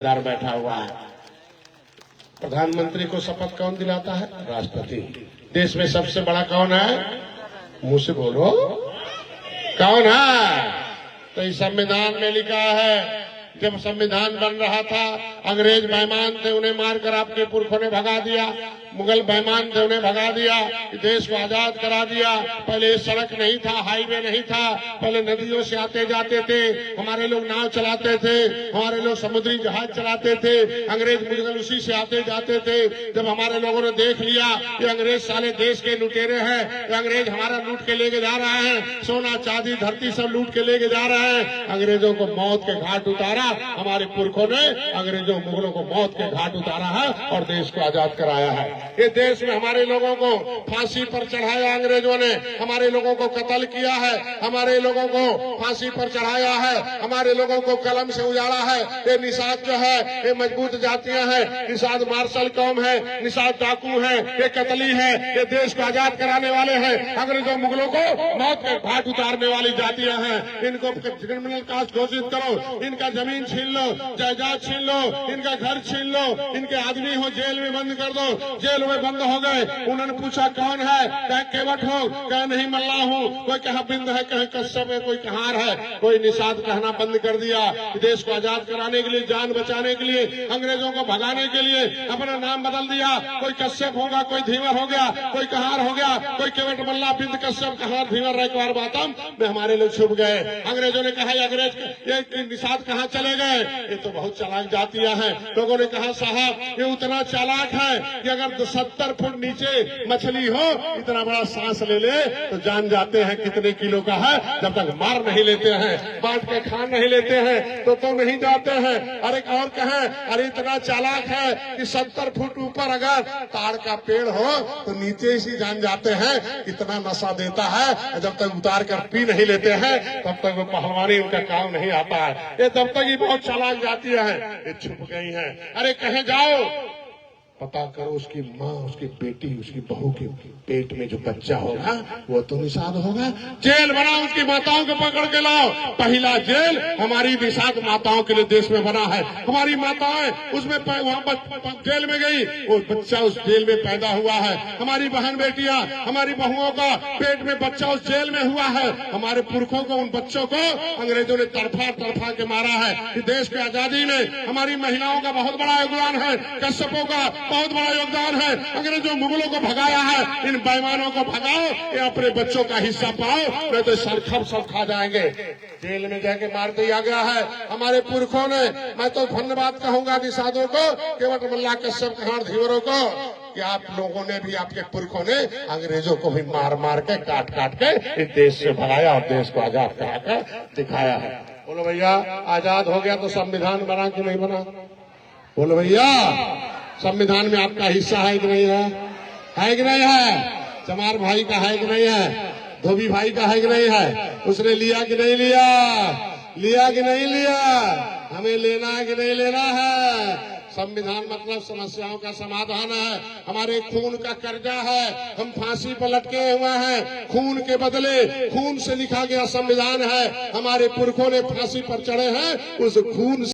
बैठा हुआ है। प्रधानमंत्री को शपथ कौन दिलाता है? राष्ट्रपति। देश में सबसे बड़ा कौन है? मुंह से बोलो, कौन है? तो इस संविधान में लिखा है, जब संविधान बन रहा था अंग्रेज बेईमान थे, उन्हें मारकर आपके पुरखों ने भगा दिया। मुगल बेईमान थे, उन्हें भगा दिया, देश को आजाद करा दिया। पहले सड़क नहीं था, हाईवे नहीं था, पहले नदियों से आते जाते थे, हमारे लोग नाव चलाते थे, हमारे लोग समुद्री जहाज चलाते थे, अंग्रेज मुगल उसी से आते जाते थे। जब हमारे लोगों ने देख लिया ये अंग्रेज साले देश के लुटेरे हैं, ये अंग्रेज हमारा लूट के लेके जा रहा है, सोना चांदी धरती सब लूट के लेके जा रहा है, अंग्रेजों को मौत के घाट उतारा। हमारे पुरखों ने अंग्रेजों मुगलों को मौत के घाट उतारा है और देश को आजाद कराया है। ये देश में हमारे लोगों को फांसी पर चढ़ाया, अंग्रेजों ने हमारे लोगों को कत्ल किया है, हमारे लोगों को फांसी पर चढ़ाया है, हमारे लोगों को कलम से उजाड़ा है। ये निषाद जो है ये मजबूत जातियां हैं, निषाद मार्शल कौम है, निषाद डाकू है, ये कतली है, ये देश को आजाद कराने वाले हैं, अंग्रेजों मुगलों को मौत के घाट उतारने वाली जातियां हैं। इनको क्रिमिनल कास्ट घोषित करो, इनका जमीन छीन लो, जायदाद छीन लो, इनका घर छीन लो, इनके आदमी हो जेल में बंद कर दो। जेल में बंद हो गए, उन्होंने पूछा कौन है, कहे केवट हो, कहे नहीं मल्ला हूँ, कोई कहा बिंद है, कहे कश्यप है, कोई कहार है, कोई निषाद कहना बंद कर दिया। देश को आजाद कराने के लिए, जान बचाने के लिए, अंग्रेजों को भगाने के लिए अपना नाम बदल दिया। कोई कश्यप होगा, कोई धीवर हो गया, कोई कहार हो गया, कोई केवट मल्ला बिंद कश्यप कहार धीवर रैकवार बातम में हमारे लोग छुप गए। अंग्रेजों ने कहा अंग्रेज ये निषाद कहाँ चले गए? ये तो बहुत चालाक जातियां हैं। लोगों ने कहा साहब ये उतना चालाक है कि अगर 70 फुट नीचे मछली हो, इतना बड़ा सांस ले ले तो जान जाते हैं कितने किलो का है। जब तक मार नहीं लेते हैं, बांट के खा नहीं लेते हैं तो नहीं जाते हैं। अरे और कहें, अरे इतना चालाक है कि 70 फुट ऊपर अगर ताड़ का पेड़ हो तो नीचे ही जान जाते हैं कितना नशा देता है। जब तक उतार कर पी नहीं लेते हैं तब तक वो पहलवानी उनका काम नहीं आता है। ये तब तक ही बहुत चालाक जातियां हैं, ये छुप गई हैं। अरे कहे जाओ पता करो, उसकी माँ, उसकी बेटी, उसकी बहू के पेट में जो बच्चा होगा वो तो निषाद होगा। जेल बनाओ, उसकी माताओं को पकड़ के लाओ। पहला जेल हमारी निषाद माताओं के लिए देश में बना है। हमारी माताएं उसमें वहाँ जेल में गई, वो बच्चा उस जेल में पैदा हुआ है। हमारी बहन बेटियां, हमारी बहुओं का पेट में बच्चा उस जेल में हुआ है। हमारे पुरखों को, उन बच्चों को अंग्रेजों ने तड़फा के मारा है। कि देश की आजादी में हमारी महिलाओं का बहुत बड़ा योगदान है, कश्यपों का बहुत बड़ा योगदान है। अंग्रेजों मुगलों को भगाया है, इन बेईमानों को भगाओ, ये अपने बच्चों का हिस्सा पाओ, नहीं तो सरखब सब खा जाएंगे। जेल में जाके मार दिया गया है हमारे पुरखों ने। मैं तो धन्यवाद कहूंगा निषादों को, केवट मल्ला कश्यप कहार धीवरों को, कि आप लोगों ने भी, आपके पुरखों ने अंग्रेजों को भी मार मार के काट के इस देश से भगाया और देश को आजाद करा कर दिखाया है। बोलो भैया, आजाद हो गया तो संविधान बना कि नहीं बना? बोलो भैया, संविधान में आपका हिस्सा है कि नहीं है? है कि नहीं है? चमार भाई का है कि नहीं है? धोबी भाई का है कि नहीं है? उसने लिया कि नहीं लिया? लिया कि नहीं लिया? हमें लेना है कि नहीं लेना है? संविधान मतलब समस्याओं का समाधान है। हमारे खून का कर्जा है, हम फांसी पर लटके हुए हैं, खून के बदले खून से लिखा गया संविधान है। हमारे पुरखों ने फांसी पर चढ़े हैं, उस खून